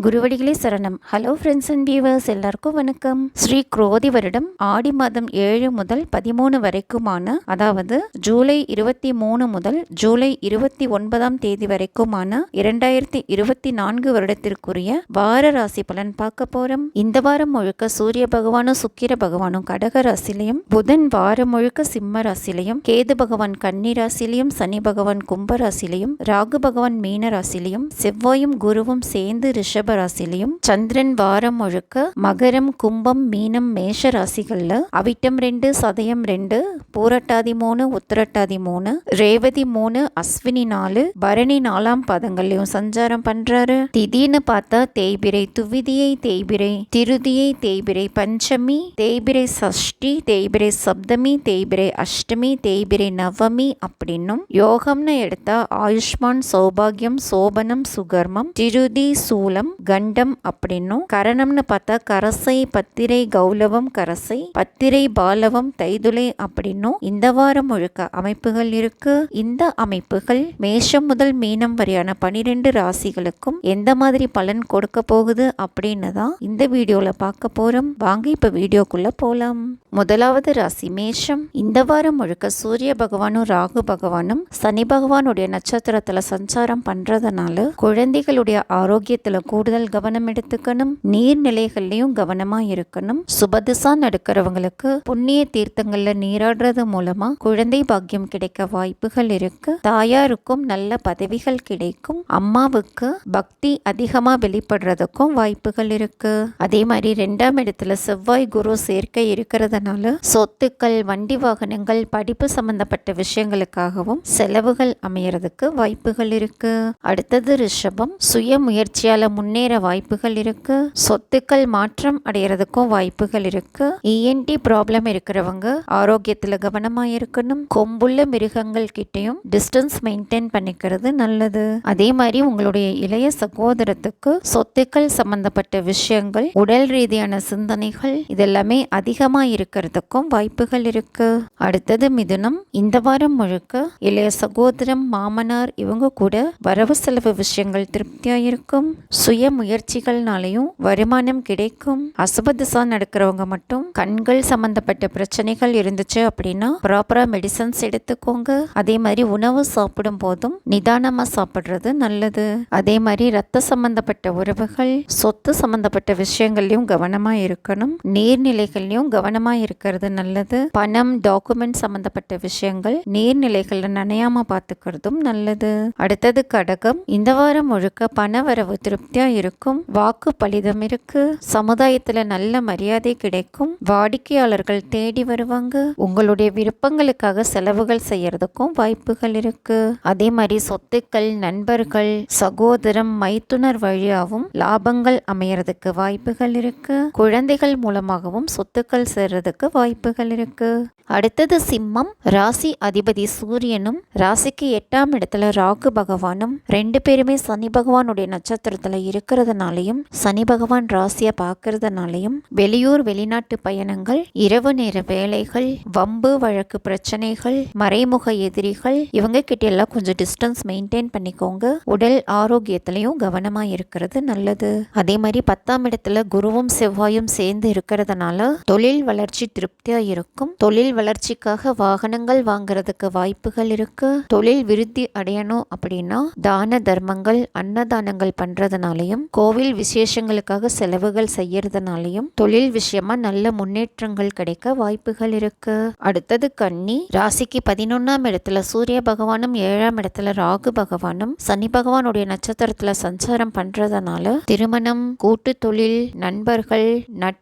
குருவடிகளே சரணம். Hello friends and viewers, எல்லாருக்கும் வணக்கம். ஸ்ரீ குரோதி வருடம் ஆடி மாதம் 7 முதல் 13 வரைக்குமான, அதாவது ஜூலை 23 முதல் ஜூலை 29ஆம் தேதி வரைக்குமான 2024 வருடத்திற்குரிய வார ராசி பலன் பார்க்க போறோம். இந்த வாரம் முழுக்க சூரிய பகவானும் சுக்கிர பகவானும் கடக ராசிலையும், புதன் வாரம் முழுக்க சிம்ம ராசிலையும், கேது பகவான் கன்னி ராசிலையும், சனி பகவான் கும்ப ராசிலையும், ராகு பகவான் மீன ராசிலையும், செவ்வாயும் குருவும் சேர்ந்து ரிஷப ராசிலையும், சந்திரன் வாரம் முழுக்க மகரம் கும்பம் மீனம் மேஷ ராசிகள்ல அவிட்டம் 2 சதயம் 2 பூரட்டாதி 3 உத்திரட்டாதி 3 ரேவதி 3 அஸ்வினி 4 பரணி 4ஆம் பாதங்கள்லயும் சஞ்சாரம் பண்றாரு. திடீர்னு பார்த்தா தேய்பிரை துவிதியை தேய்பிரை திருதியை தேய்பிரை பஞ்சமி தேய்பிரை சஷ்டி தேய்பிரை சப்தமி தேய்பிரை அஷ்டமி தேய்பிரை நவமி அப்படின்னும், யோகம்னு எடுத்தா ஆயுஷ்மான் சௌபாகியம் சோபனம் சுகர்மம் திருதி சூலம் கண்டம் அப்படின்னும், கரணம்னு பார்த்தா கரசை பத்திரை கௌலவம் கரசை பத்திரை பாலவம் தைதுளை அப்படின்னும் இந்த வாரம் முழுக்க அமைப்புகள் இருக்கு. இந்த அமைப்புகள் மேஷம் முதல் மீனம் வரையான 12 ராசிகளுக்கும் எந்த மாதிரி பலன் கொடுக்க போகுது அப்படின்னு தான் இந்த வீடியோல பார்க்க போறோம். வாங்க இப்ப வீடியோக்குள்ள போலாம். முதலாவது ராசி மேஷம். இந்த வாரம் முழுக்க சூரிய பகவானும் ராகு பகவானும் சனி பகவானுடைய நட்சத்திரத்துல சஞ்சாரம் பண்றதுனால குழந்தைகளுடைய ஆரோக்கியத்துல கூடுதல் கவனம் எடுத்துக்கணும். நீர்நிலைகள்லயும் கவனமா இருக்கணும். சுபதிசா நடக்கிறவங்களுக்கு புண்ணிய தீர்த்தங்கள்ல நீராடுறது மூலமா குழந்தை பாக்கியம் கிடைக்க வாய்ப்புகள் இருக்கு. தாயாருக்கும் நல்ல பதவிகள் கிடைக்கும். அம்மாவுக்கு பக்தி அதிகமா வெளிப்படுறதுக்கும் வாய்ப்புகள் இருக்கு. அதே மாதிரி 2ஆம் இடத்துல செவ்வாய் குரு சேர்க்கை இருக்கிறதுனால சொத்துக்கள் வண்டி வாகனங்கள் படிப்பு சம்பந்தப்பட்ட விஷயங்களுக்காகவும் செலவுகள் அமையறதுக்கு வாய்ப்புகள் இருக்கு. அடுத்தது ரிஷபம். சுய முயற்சியால முன்னேற வாய்ப்புகள் இருக்கு. சொத்துக்கள் மாற்றம் அடைகிறதுக்கும் வாய்ப்புகள் இருக்கு. இஎன்டி ப்ராப்ளம் இருக்கிறவங்க ஆரோக்கியத்துல கவனமா இருக்கணும். கொம்புள்ள மிருகங்கள் கிட்டையும் டிஸ்டன்ஸ் மெயின்டைன் பண்ணிக்கிறது நல்லது. அதே மாதிரி உங்களுடைய இளைய சகோதரத்துக்கு சொத்துக்கள் சம்பந்தப்பட்ட விஷயங்கள், உடல் ரீதியான சிந்தனைகள் இதெல்லாமே அதிகமா இருக்கிறதுக்கும் வாய்ப்புகள் இருக்கு. அடுத்தது மிதுனம். இந்த வாரம் முழுக்க இளைய சகோதரம் மாமனார் இவங்க கூட வரவு செலவு விஷயங்கள் திருப்தியா இருக்கும். சுய முயற்சிகள்னாலையும் வருமானம் கிடைக்கும். அசுபதிசா நடக்கிறவங்க மட்டும் கண்கள் சம்பந்தப்பட்ட பிரச்சனைகள் இருந்துச்சு அப்படின்னா ப்ராப்பரா மெடிசன்ஸ் எடுத்துக்கோங்க. அதே மாதிரி உணவு சாப்பிடும் போதும் நிதானமா சாப்பிடுறது நல்லது. அதே மாதிரி ரத்த சம்பந்தப்பட்ட உறவுகள், சொத்து சம்பந்தப்பட்ட விஷயங்கள்லயும் கவனமா இருக்கணும். நீர்நிலைகள்லயும் கவனமா இருக்கிறது நல்லது. பணம் டாக்குமெண்ட் சம்பந்தப்பட்ட விஷயங்கள் நீர்நிலைகள்ல நனையாம பார்த்துக்கிறதும் நல்லது. அடுத்தது கடகம். இந்த வாரம் முழுக்க பண வரவு திருப்தியா இருக்கும். வாக்கு பலிதம் இருக்கு. சமுதாயத்துல நல்ல மரியாதை கிடைக்கும். வாடிக்கையாளர்கள் தேடி வருவாங்க. உங்களுடைய விருப்பங்களுக்காக செலவுகள் செய்யறதுக்கும் வாய்ப்புகள் இருக்கு. அதே மாதிரி சொத்துக்கள், நண்பர்கள், சகோதரம், மைத்துனர் வழியாகவும் லாபங்கள் அமையறதுக்கு வாய்ப்புகள் இருக்கு. குழந்தைகள் மூலமாகவும் சொத்துக்கள் சேர்றதுக்கு வாய்ப்புகள் இருக்கு. அடுத்தது சிம்மம். ராசி அதிபதி சூரியனும் ராசிக்கு 8ஆம் இடத்துல ராகு பகவானும் 2 பேருமே சனி பகவானுடைய நட்சத்திரத்துல இருக்கிறதுனாலையும் சனி பகவான் ராசிய பார்க்கறதுனாலையும் வெளியூர் வெளிநாட்டு பயணங்கள், இரவு நேர வேலைகள், வம்பு வழக்கு பிரச்சனைகள், மறைமுக எதிரிகள் இவங்க கிட்ட எல்லாம் கொஞ்சம் டிஸ்டன்ஸ் மெயின்டைன் பண்ணிக்கோங்க. உடல் ஆரோக்கியத்திலையும் கவனமா இருக்கிறது நல்லது. அதே மாதிரி 10ஆம் இடத்துல குருவும் செவ்வாயும் சேர்ந்து இருக்கிறதுனால தொழில் வளர்ச்சி திருப்தியா இருக்கும். தொழில் வளர்ச்சிக்காக வாகனங்கள் வாங்குறதுக்கு வாய்ப்புகள் இருக்கு. தொழில் விருத்தி அடையணும் அப்படின்னா தான தர்மங்கள், அன்னதானங்கள் பண்றதுனாலையும் கோவில் விசேஷங்களுக்காக செலவுகள் செய்யறதுனாலையும் தொழில் விஷயமா நல்ல முன்னேற்றங்கள் கிடைக்க வாய்ப்புகள் இருக்கு. அடுத்தது கன்னி. ராசிக்கு 11ஆம் இடத்துல சூரிய பகவானும் 7ஆம் இடத்துல ராகு பகவானும் சனி பகவானுடைய நட்சத்திரத்துல சஞ்சாரம் பண்றதுனால திருமணம், கூட்டு தொழில், நண்பர்கள், நட்பு,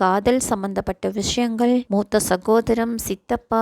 காதல் சம்பந்தப்பட்ட விஷயங்கள், மூத்த சகோதரம், சித்தப்பா,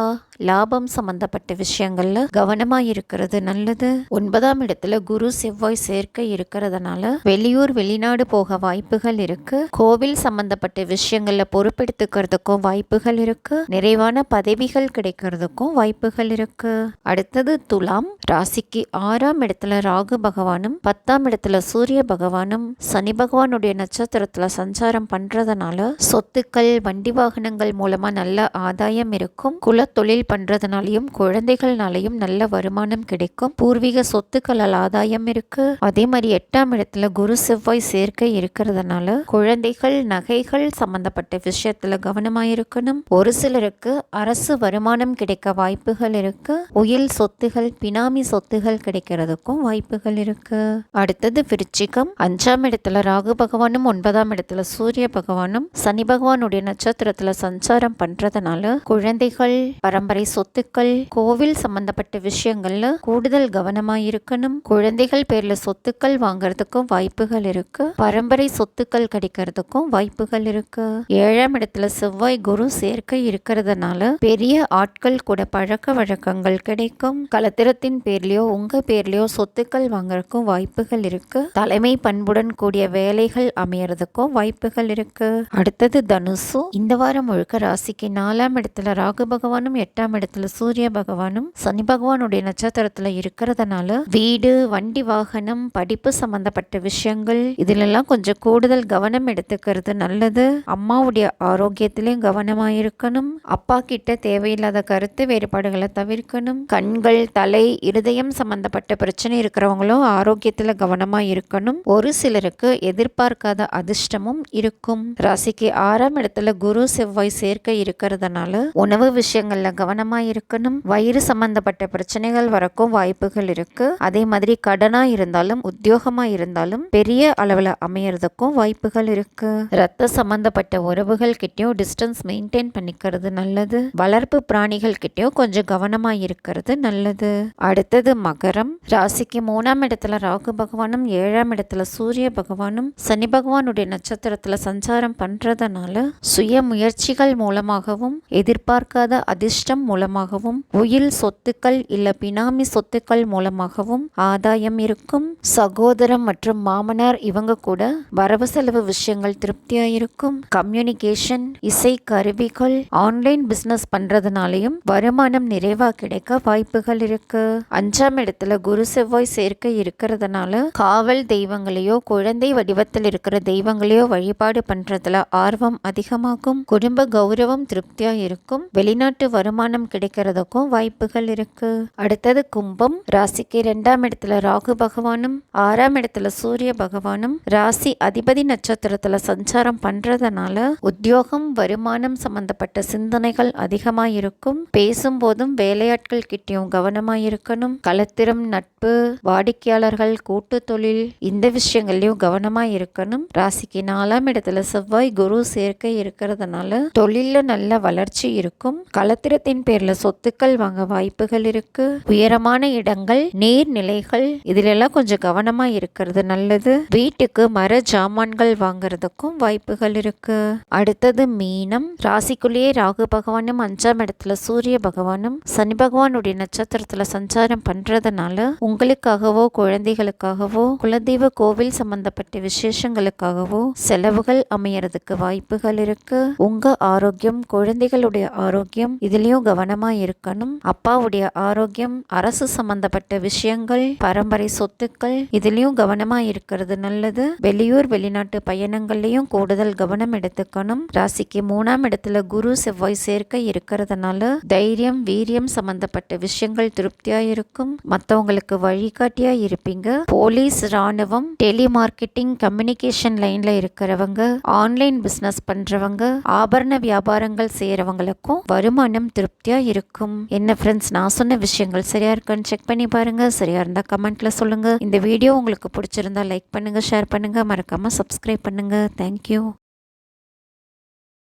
லாபம் சம்பந்தப்பட்ட விஷயங்கள்ல கவனமா இருக்கிறது நல்லது. 9ஆம் இடத்துல குரு செவ்வாய் சேர்க்கை இருக்கிறதுனால வெளியூர் வெளிநாடு போக வாய்ப்புகள் இருக்கு. கோவில் சம்பந்தப்பட்ட விஷயங்கள்ல பொறுப்பெடுத்துக்கிறதுக்கும் வாய்ப்புகள் இருக்கு. நிறைவான பதவிகள் கிடைக்கிறதுக்கும் வாய்ப்புகள் இருக்கு. அடுத்தது துலாம். ராசிக்கு 6ஆம் இடத்துல ராகு பகவானும் 10ஆம் இடத்துல சூரிய பகவானும் சனி பகவானுடைய நட்சத்திரத்துல சஞ்சாரம் பண்றதுனால சொத்துக்கள் வண்டி வாகனங்கள் மூலமா நல்ல ஆதாயம் இருக்கும். குலத்தொழில் பண்றதுனாலையும் குழந்தைகள்னாலையும் நல்ல வருமானம் கிடைக்கும். பூர்வீக சொத்துக்களால் ஆதாயம் இருக்கு. அதே மாதிரி 8ஆம் இடத்துல குரு செவ்வாய் சேர்க்கை இருக்கிறதுனால குழந்தைகள் நகைகள் சம்பந்தப்பட்ட விஷயத்துல கவனமா இருக்கணும். ஒரு சிலருக்கு அரசு வருமானம் கிடைக்க வாய்ப்புகள் இருக்கு. உயில் சொத்துகள் பினாமி சொத்துகள் கிடைக்கிறதுக்கும் வாய்ப்புகள் இருக்கு. அடுத்தது விருச்சிகம். 5ஆம் இடத்துல ராகு பகவானும் 9ஆம் இடத்துல சூரிய பகவானும் சனி பகவானுடைய நட்சத்திரத்துல சஞ்சாரம் பண்றதுனால குழந்தைகள் பரம்பரை சொத்துக்கள் கோவில் சம்பந்தப்பட்ட விஷயங்கள்ல கூடுதல் கவனமா இருக்கணும். குழந்தைகள் பேர்ல சொத்துக்கள் வாங்கறதுக்கும் வாய்ப்புகள் இருக்கு. பரம்பரை சொத்துக்கள் கிடைக்கிறதுக்கும் வாய்ப்புகள் இருக்கு. 7ஆம் இடத்துல செவ்வாய் குரு சேர்க்கை இருக்கிறதுனால பெரிய ஆட்கள் கூட பழக்க வழக்கங்கள் கிடைக்கும். கலத்திரத்தின் பேர்லயோ உங்க பேர்லயோ சொத்துக்கள் வாங்கறதுக்கும் வாய்ப்புகள் இருக்கு. தலைமை பண்புடன் கூடிய வேலைகள் அமையறதுக்கும் வாய்ப்புகள் இருக்கு. அடுத்தது தனுசு. இந்த வாரம் முழுக்க ராசிக்கு 4ஆம் இடத்துல ராகு பகவானும் 8ஆம் இடத்துல சூரிய பகவானும் சனி பகவானுடைய நட்சத்திரத்துல இருக்கிறதுனால வீடு வண்டி வாகனம் படிப்பு சம்பந்தப்பட்ட விஷயங்கள் இதுலெல்லாம் கொஞ்சம் கூடுதல் கவனம் எடுத்துக்கிறது நல்லது. அம்மாவுடைய ஆரோக்கியத்திலையும் கவனமா இருக்கணும். அப்பா கிட்ட தேவையில்லாத கருத்து வேறுபாடுகளை தவிர்க்கணும். கண்கள் தலை இருதயம் சம்பந்தப்பட்ட பிரச்சனை இருக்கிறவங்களும் ஆரோக்கியத்துல கவனமா இருக்கணும். ஒரு சிலருக்கு எதிர்பார்க்காத அதிர்ஷ்டமும் இருக்கும். ராசிக்கு 6ஆம் இடத்துல குரு செவ்வாய் சேர்க்கை இருக்கிறதுனால உணவு விஷயங்கள்ல கவனமா இருக்கணும். வயிறு சம்பந்தப்பட்ட பிரச்சனைகள் வரக்கும் வாய்ப்புகள் இருக்கு. அதே மாதிரி கடனா இருந்தாலும் உத்தியோகமா இருந்தாலும் பெரிய அளவுல அமையறதுக்கும் வாய்ப்புகள் இருக்கு. ரத்த சம்பந்தப்பட்ட உறவுகள் கிட்டயும் டிஸ்டன்ஸ் மெயின்டைன் பண்ணிக்கிறது நல்லது. வளர்ப்பு பிராணிகள் கிட்டயும் கொஞ்சம் கவனமா இருக்கிறது நல்லது. அடுத்தது மகரம். ராசிக்கு 3ஆம் இடத்துல ராகு பகவானும் 7ஆம் இடத்துல சூரிய பகவானும் சனி பகவானுடைய நட்சத்திரத்துல சஞ்சாரம் பண்றதுனால சுய முயற்சிகள் மூலமாகவும் எதிர்பார்க்காத அதிர்ஷ்டம் மூலமாகவும் உயில் சொத்துக்கள் இல்ல பினாமி சொத்துக்கள் மூலமாகவும் ஆதாயம் இருக்கும். சகோதரம் மற்றும் மாமனார் இவங்க கூட வரவு செலவு விஷயங்கள் திருப்தியா இருக்கும். கம்யூனிகேஷன் இசை கருவிகள் ஆன்லைன் பிசினஸ் பண்றதுனாலையும் வருமானம் நிறைவா கிடைக்க வாய்ப்புகள் இருக்கு. 5ஆம் இடத்துல குரு செவ்வாய் சேர்க்கை இருக்கிறதுனால காவல் தெய்வங்களையோ குழந்தை வடிவத்தில் இருக்கிற தெய்வங்களையோ வழிபாடு பண்றதுல ஆர்வம் அதிகமாகும். குடும்ப கௌரவம் திருப்தியா இருக்கும். வெளிநாட்டு வருமானம் கிடைக்கிறதுக்கும் வாய்ப்புகள் இருக்கு. அடுத்தது கும்பம். ராசிக்கு 2ஆம் இடத்துல ராகு பகவானும் 6ஆம் இடத்துல சூரிய பகவானும் ராசி அதிபதி நட்சத்திரத்துல சஞ்சாரம் பண்றதுனால உத்தியோகம் வருமானம் சம்பந்தப்பட்ட சிந்தனைகள் அதிகமா இருக்கும். பேசும்போதும் வேலையாட்கள் கிட்டயும் கவனமா இருக்கணும். கலத்திரம் நட்பு வாடிக்கையாளர்கள் கூட்டு தொழில் இந்த விஷயங்கள்லயும் கவனமா இருக்கணும். ராசிக்கு 4ஆம் இடத்துல செவ்வாய் குரு சேர்க்கை இருக்கிறதுனால தொழில்ல நல்ல வளர்ச்சி இருக்கும். கலத்திரத்தின் பேர்ல சொத்துக்கள் வாங்க வாய்ப்புகள் இருக்கு. உயரமான இடங்கள் நீர்நிலைகள் இதுல எல்லாம் கொஞ்சம் கவனமா இருக்கிறது நல்லது. வீட்டுக்கு மர ஜாமான்கள் வாங்குறதுக்கும் வாய்ப்புகள் இருக்கு. அடுத்தது மீனம். ராசிக்குள்ளேயே ராகு பகவானும் 5ஆம் இடத்துல சூரிய பகவானும் சனி பகவானுடைய நட்சத்திரத்துல சஞ்சாரம் பண்றதுனால உங்களுக்காகவோ குழந்தைகளுக்காகவோ குலதெய்வ கோவில் சம்பந்தப்பட்ட விசேஷங்களுக்காகவோ செலவுகள் அமையறதுக்கு வாய்ப்புகள் இருக்கு. உங்க ஆரோக்கியம் குழந்தைகளுடைய ஆரோக்கியம் இதுலயும் கவனமா இருக்கணும். அப்பாவுடைய ஆரோக்கியம் அரசு சம்பந்தப்பட்ட விஷயங்கள் பரம்பரை சொத்துக்கள் இதுலயும் கவனமா இருக்கிறது நல்லது. வெளியூர் வெளிநாட்டு பயணங்கள்லயும் கூடுதல் கவனம் எடுத்துக்கணும். ராசிக்கு 3ஆம் இடத்துல குரு செவ்வாய் சேர்க்கை இருக்கிறதுனால தைரியம் வீரியம் சம்பந்தப்பட்ட விஷயங்கள் திருப்தியா இருக்கும். மற்றவங்களுக்கு வழிகாட்டியா இருப்பீங்க. போலீஸ் ராணுவம் டெலிமார்க்கெட்டிங் கம்யூனிகேஷன் லைன்ல இருக்கிறவங்க ஆன்லைன் பிசினஸ் பண்றவங்க ஆபரண வியாபாரங்கள் செய்யறவங்களுக்கும் வருமானம் திருப்தியா இருக்கும். என்ன ஃப்ரெண்ட்ஸ், நான் சொன்ன விஷயங்கள் சரியா இருக்கான்னு செக் பண்ணி பாருங்க. சரியா இருந்தா கமெண்ட்ல சொல்லுங்க. இந்த வீடியோ உங்களுக்கு பிடிச்சிருந்தா லைக் பண்ணுங்க, ஷேர் பண்ணுங்க, மறக்காம சப்ஸ்கிரைப் பண்ணுங்க. தேங்க்யூ.